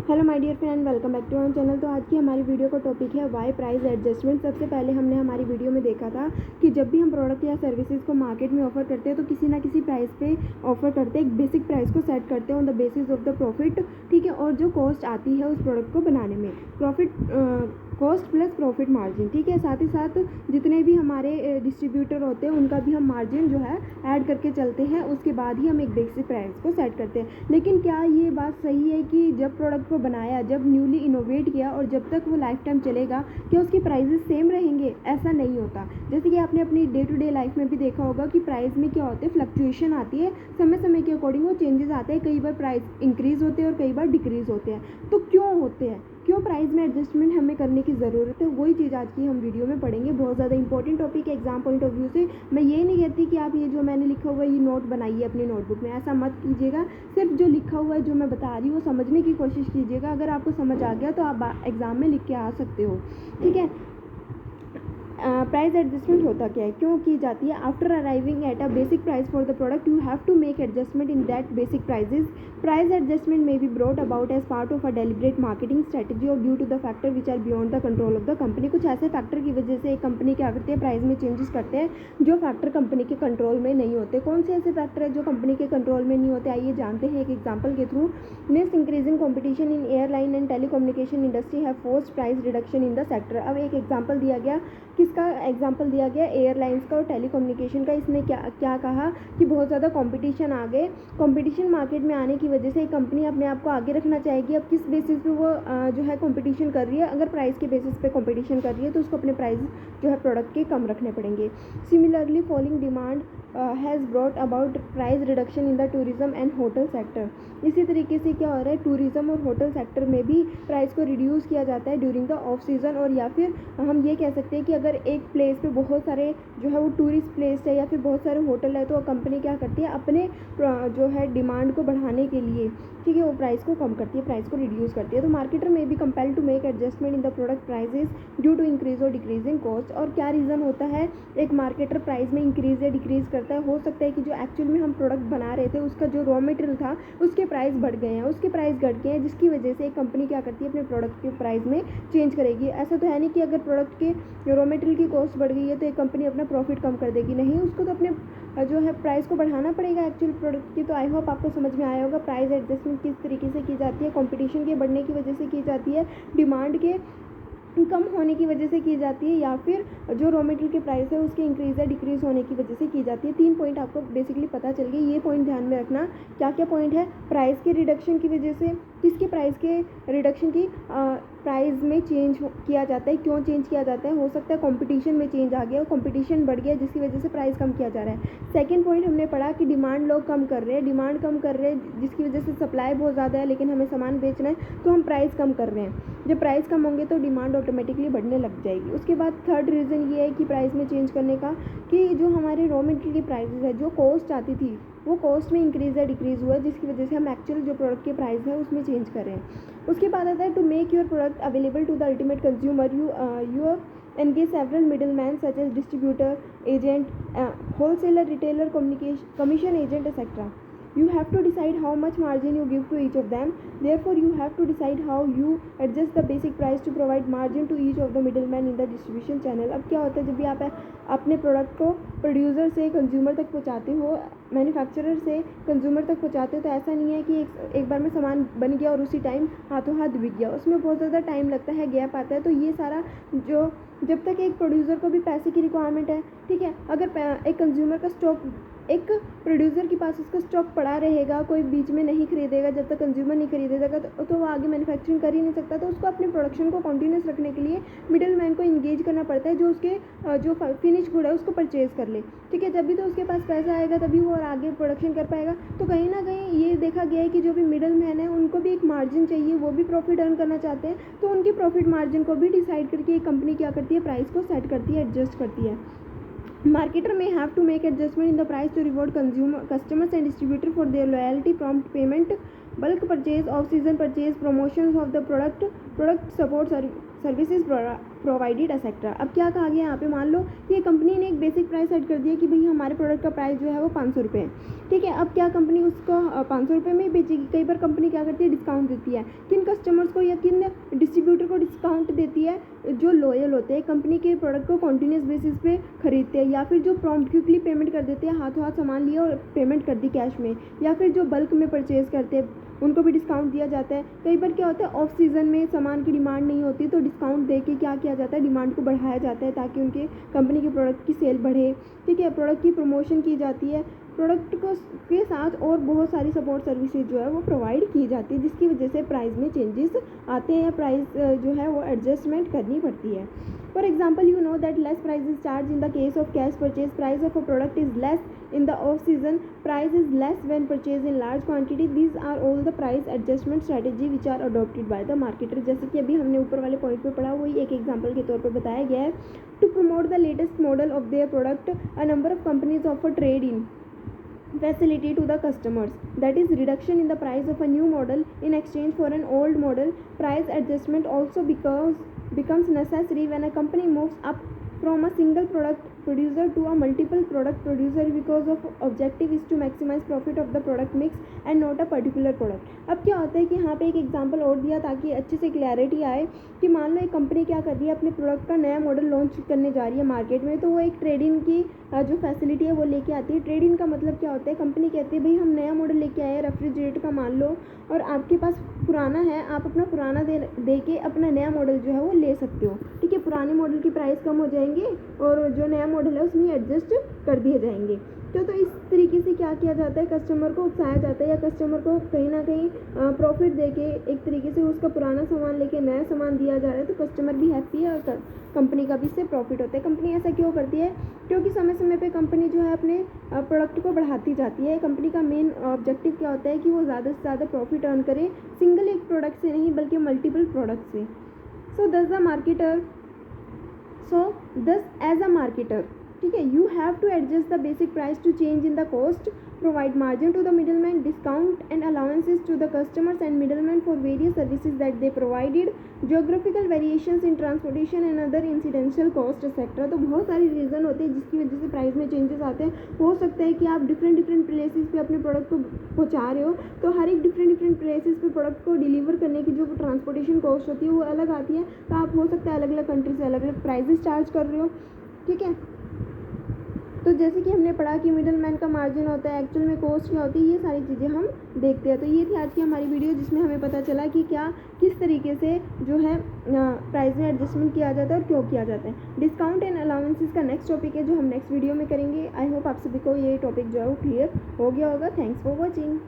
Hello my dear friend, welcome back to our channel. तो आज की हमारी वीडियो का टॉपिक है वाई प्राइस एडजस्टमेंट। सबसे पहले हमने हमारी वीडियो में देखा था कि जब भी हम प्रोडक्ट या सर्विसेज को मार्केट में ऑफर करते हैं तो किसी ना किसी प्राइस पे ऑफर करते हैं, एक बेसिक प्राइस को सेट करते हैं on the basis of the profit, ठीक है। और जो कॉस्ट आती है उस प्रोडक्ट को बनाने में, profit cost plus profit margin, ठीक है। साथ ही साथ जितने भी हमारे डिस्ट्रीब्यूटर होते हैं उनका भी हम मार्जिन जो है ऐड करके चलते हैं, उसके बाद ही हम एक बेसिक प्राइस को सेट करते हैं। लेकिन क्या ये बात सही है कि जब प्रोडक्ट को बनाया, जब न्यूली इनोवेट किया और जब तक वो लाइफ टाइम चलेगा, क्या उसकी प्राइजेस सेम रहेंगे? ऐसा नहीं होता। जैसे कि आपने अपनी डे टू डे लाइफ में भी देखा होगा कि प्राइस में क्या होते हैं, फ्लक्चुएशन आती है, समय समय के अकॉर्डिंग वो चेंजेस आते हैं। कई बार प्राइस इंक्रीज होते हैं और कई बार डिक्रीज होते हैं। तो क्यों होते हैं, क्यों प्राइस में एडजस्टमेंट हमें करने की ज़रूरत है, वही चीज़ आज की हम वीडियो में पढ़ेंगे। बहुत ज़्यादा इंपॉर्टेंट टॉपिक है एग्जाम पॉइंट ऑफ व्यू से। मैं ये नहीं कहती कि आप ये जो मैंने लिखा हुआ है ये नोट बनाइए अपनी नोटबुक में, ऐसा मत कीजिएगा। सिर्फ जो लिखा हुआ है, जो मैं बता रही हूँ, वो समझने की कोशिश कीजिएगा। अगर आपको समझ आ गया तो आप एग्ज़ाम में लिख के आ सकते हो, ठीक है। प्राइस एडजस्टमेंट होता क्या है, क्यों की जाती है? After arriving at a basic price for the product you have to make adjustment in that basic prices. Price adjustment में be brought about as part of a deliberate marketing strategy or due to the factor which are beyond the control of the company. कुछ ऐसे factor की वजह से एक company क्या करती है, प्राइस में चेंजेस करते हैं, जो फैक्टर कंपनी के कंट्रोल में नहीं होते। कौन से ऐसे फैक्टर है जो कंपनी के कंट्रोल में नहीं होते? आइए जानते हैं एक एग्जाम्पल के through. Next, increasing competition in airline and telecommunication industry have forced price reduction in the sector. अब एक एग्जाम्पल दिया गया, किसका एग्जाम्पल दिया गया? एयरलाइंस का और टेलीकम्युनिकेशन का। इसमें क्या कहा कि बहुत ज़्यादा कंपटीशन आ गए। कंपटीशन मार्केट में आने की वजह से एक कंपनी अपने आप को आगे रखना चाहेगी। अब किस बेसिस पे वो जो है कंपटीशन कर रही है? अगर प्राइस के बेसिस पे कंपटीशन कर रही है तो उसको अपने प्राइस जो है प्रोडक्ट के कम रखने पड़ेंगे। Similarly falling demand has brought about price reduction in the tourism and hotel sector. इसी तरीके से क्या हो रहा है, टूरिज्म और होटल सेक्टर में भी प्राइस को रिड्यूस किया जाता है ड्यूरिंग द ऑफ सीज़न। और या फिर हम ये कह सकते हैं कि अगर एक प्लेस पे बहुत सारे जो है वो टूरिस्ट प्लेस है या फिर बहुत सारे होटल है, तो कंपनी क्या करती है, अपने जो है डिमांड को बढ़ाने के लिए, ठीक है, वो प्राइस को कम करती है, प्राइस को रिड्यूस करती है। तो मार्केटर में भी compelled to make adjustment in the product prices due to increase और डिक्रीज इन कॉस्ट। और क्या रीज़न होता है एक मार्केटर प्राइस में इंक्रीज या डिक्रीज करता है? हो सकता है कि जो एक्चुअल में हम प्रोडक्ट बना रहे थे उसका जो रॉ मटेरियल था उसके प्राइस बढ़ गए हैं, उसके प्राइस घट गए हैं, जिसकी वजह से एक कंपनी क्या करती है, अपने प्रोडक्ट के प्राइस में चेंज करेगी। ऐसा तो है नहीं कि अगर प्रोडक्ट के रॉ मटेरियल की कॉस्ट बढ़ गई है तो एक कंपनी अपना प्रॉफिट कम कर देगी, नहीं, उसको तो अपने जो है प्राइस को बढ़ाना पड़ेगा एक्चुअल प्रोडक्ट की। तो आई होप आपको समझ में आया होगा प्राइस एडजस्टमेंट किस तरीके से की जाती है। कंपटीशन के बढ़ने की वजह से की जाती है, डिमांड के कम होने की वजह से की जाती है, या फिर जो रॉ मटेरियल के प्राइस है उसके इंक्रीज या डिक्रीज होने की वजह से की जाती है। 3 पॉइंट आपको बेसिकली पता चल गए। ये पॉइंट ध्यान में रखना। क्या क्या पॉइंट है? प्राइस के रिडक्शन की वजह से, किसके प्राइस के रिडक्शन की? प्राइस में चेंज किया जाता है। क्यों चेंज किया जाता है? हो सकता है कंपटीशन में चेंज आ गया और कंपटीशन बढ़ गया जिसकी वजह से प्राइस कम किया जा रहा है। सेकंड पॉइंट हमने पढ़ा कि डिमांड लोग कम कर रहे हैं, डिमांड कम कर रहे हैं जिसकी वजह से सप्लाई बहुत ज़्यादा है लेकिन हमें सामान बेचना है तो हम प्राइस कम कर रहे हैं। जब प्राइस कम होंगे तो डिमांड ऑटोमेटिकली बढ़ने लग जाएगी। उसके बाद थर्ड रीज़न ये है कि प्राइस में चेंज करने का, कि जो हमारे रॉ मटेरियल की प्राइसेस है, जो कॉस्ट आती थी वो कॉस्ट में इंक्रीज़ या डिक्रीज़ हुआ जिसकी वजह से हम एक्चुअल जो प्रोडक्ट के प्राइस है उसमें चेंज कर रहे हैं। उसके बाद आता है to make your product available to the ultimate consumer you engage several middlemen such as distributor, agent, wholesaler, retailer, commission agent, etc. You have to decide how much margin you give to each of them. Therefore, you have to decide how you adjust the basic price to provide margin to each of the middlemen in the distribution channel. अब क्या होता है, जब भी आप अपने product को producer से कंज्यूमर तक पहुंचाते हो, मैन्युफैक्चरर से कंज्यूमर तक पहुंचाते हो, तो ऐसा नहीं है कि एक बार में सामान बन गया और उसी टाइम हाथों हाथ बिक गया। उसमें बहुत ज़्यादा टाइम लगता है, गैप आता है। तो ये सारा जो, जब तक एक प्रोड्यूसर को भी पैसे की रिक्वायरमेंट है, ठीक है, अगर एक कंज्यूमर का स्टॉक, एक प्रोड्यूसर के पास उसका स्टॉक पड़ा रहेगा, कोई बीच में नहीं खरीदेगा, जब तक कंज्यूमर नहीं खरीदेगा तो वो आगे मैन्युफैक्चरिंग कर ही नहीं सकता। तो उसको अपने प्रोडक्शन को कंटिन्यूस रखने के लिए मिडिल मैन को इंगेज करना पड़ता है, जो उसके जो फिनिश गुड है उसको परचेज कर ले, ठीक है। जब भी तो उसके पास पैसा आएगा तभी वो और आगे प्रोडक्शन कर पाएगा। तो कहीं ना कहीं ये देखा गया है कि जो भी मिडिल मैन है उनको भी एक मार्जिन चाहिए, वो भी प्रॉफिट अर्न करना चाहते हैं। तो उनकी प्रॉफिट मार्जिन को भी डिसाइड करके एक कंपनी क्या करती है, प्राइस को सेट करती है, एडजस्ट करती है। Marketer may have to make adjustment in the price to reward customers and distributor for their loyalty, prompt payment, bulk purchase, off-season purchase, promotions of the product support services provided etcetera. अब क्या कहा गया यहाँ पे, मान लो कि company ने एक बेसिक प्राइस सेट कर दिया कि भाई हमारे प्रोडक्ट का प्राइस जो है वो 500 रुपये है, ठीक है। अब क्या कंपनी उसको 500 रुपये में ही बेचेगी? कई बार कंपनी क्या करती है, डिस्काउंट देती है। किन कस्टमर्स को या किन डिस्ट्रीब्यूटर को डिस्काउंट देती है? जो लॉयल होते हैं, कंपनी के प्रोडक्ट को कॉन्टीन्यूस बेसिस पे खरीदते हैं, या फिर जो प्रॉम्प्ट क्विकली पेमेंट कर देते हैं, हाथों हाथ सामान लिया और पेमेंट कर दी कैश में, या फिर जो बल्क में परचेज करते हैं उनको भी डिस्काउंट दिया जाता है। कई बार क्या होता है, ऑफ सीज़न में सामान की डिमांड नहीं होती तो डिस्काउंट दे के क्या किया जाता है, डिमांड को बढ़ाया जाता है ताकि उनके कंपनी के प्रोडक्ट की सेल बढ़े, ठीक है। प्रोडक्ट की प्रमोशन की जाती है, प्रोडक्ट को के साथ और बहुत सारी सपोर्ट सर्विसेज जो है वो प्रोवाइड की जाती है, जिसकी वजह से प्राइस में चेंजेस आते हैं या प्राइस जो है वो एडजस्टमेंट करनी पड़ती है। For example, you know that less price is charge in the case of cash purchase, price of a product is less in the off season, price is less when purchase in large quantity, these are all the price adjustment strategy which are adopted by the marketer. जैसे कि अभी हमने ऊपर वाले point पे पढ़ा, वही एक एग्जाम्पल के तौर पर बताया गया है। To promote the latest model of their product, a number of companies offer trade in facility to the customers, that is reduction in the price of a new model in exchange for an old model. Price adjustment also becomes necessary when a company moves up from a single product producer to a multiple product producer because of objective is to maximize profit of the product mix and not a particular product. अब क्या होता है कि यहाँ पे एक example और दिया ताकि अच्छे से क्लैरिटी आए कि मान लो एक कंपनी क्या कर रही है, अपने प्रोडक्ट का नया मॉडल लॉन्च करने जा रही है मार्केट में, तो वो एक ट्रेड-इन की जो फैसिलिटी है वो लेके आती है। ट्रेड-इन का मतलब क्या होता है, कंपनी कहती है भाई हम नया मॉडल लेके आए हैं रेफ्रिजरेटर का, मान लो, और आपके पास पुराना है, आप अपना पुराना दे के अपना नया मॉडल जो है वो ले सकते हो, ठीक है। पुराने मॉडल की प्राइस कम हो जाएंगे और जो नया मॉडल है उसमें एडजस्ट कर दिए जाएंगे। तो इस तरीके से क्या किया जाता है, कस्टमर को उकसाया जाता है या कस्टमर को कहीं ना कहीं प्रॉफिट देके एक तरीके से उसका पुराना सामान लेके नया सामान दिया जा रहा है, तो कस्टमर भी हैप्पी है और कंपनी का भी इससे प्रॉफिट होता है। कंपनी ऐसा क्यों करती है, क्योंकि समय समय पे कंपनी जो है अपने प्रोडक्ट को बढ़ाती जाती है। कंपनी का मेन ऑब्जेक्टिव क्या होता है कि वो ज़्यादा से ज़्यादा प्रॉफिट अर्न करे, सिंगल एक प्रोडक्ट से नहीं बल्कि मल्टीपल प्रोडक्ट से। सो दस एज अ मार्केटर, ठीक है, you have to adjust the basic price to change in the cost, provide margin to the middleman, discount and allowances to the customers and middlemen for various services that they provided, geographical variations in transportation and other incidental cost etc. तो बहुत सारी reason होते हैं जिसकी वजह से price में changes आते हैं। हो सकता है कि आप डिफरेंट प्लेसेस पे अपने प्रोडक्ट को पहुंचा रहे हो, तो हर एक डिफरेंट प्लेसेस पे प्रोडक्ट को डिलीवर करने की जो ट्रांसपोर्टेशन कॉस्ट होती है वो अलग आती है, तो आप हो सकता है अलग अलग कंट्री से अलग अलग प्राइजेस चार्ज कर रहे हो, ठीक है। तो जैसे कि हमने पढ़ा कि मिडल मैन का मार्जिन होता है, एक्चुअल में कॉस्ट क्या होती है, ये सारी चीज़ें हम देखते हैं। तो ये थी आज की हमारी वीडियो जिसमें हमें पता चला कि किस तरीके से जो है प्राइस में एडजस्टमेंट किया जाता है और क्यों किया जाता है। डिस्काउंट एंड अलाउंसेस का नेक्स्ट टॉपिक है जो हम नेक्स्ट वीडियो में करेंगे। आई होप आप सभी को ये टॉपिक जो है वो क्लियर हो गया होगा। Thanks for watching.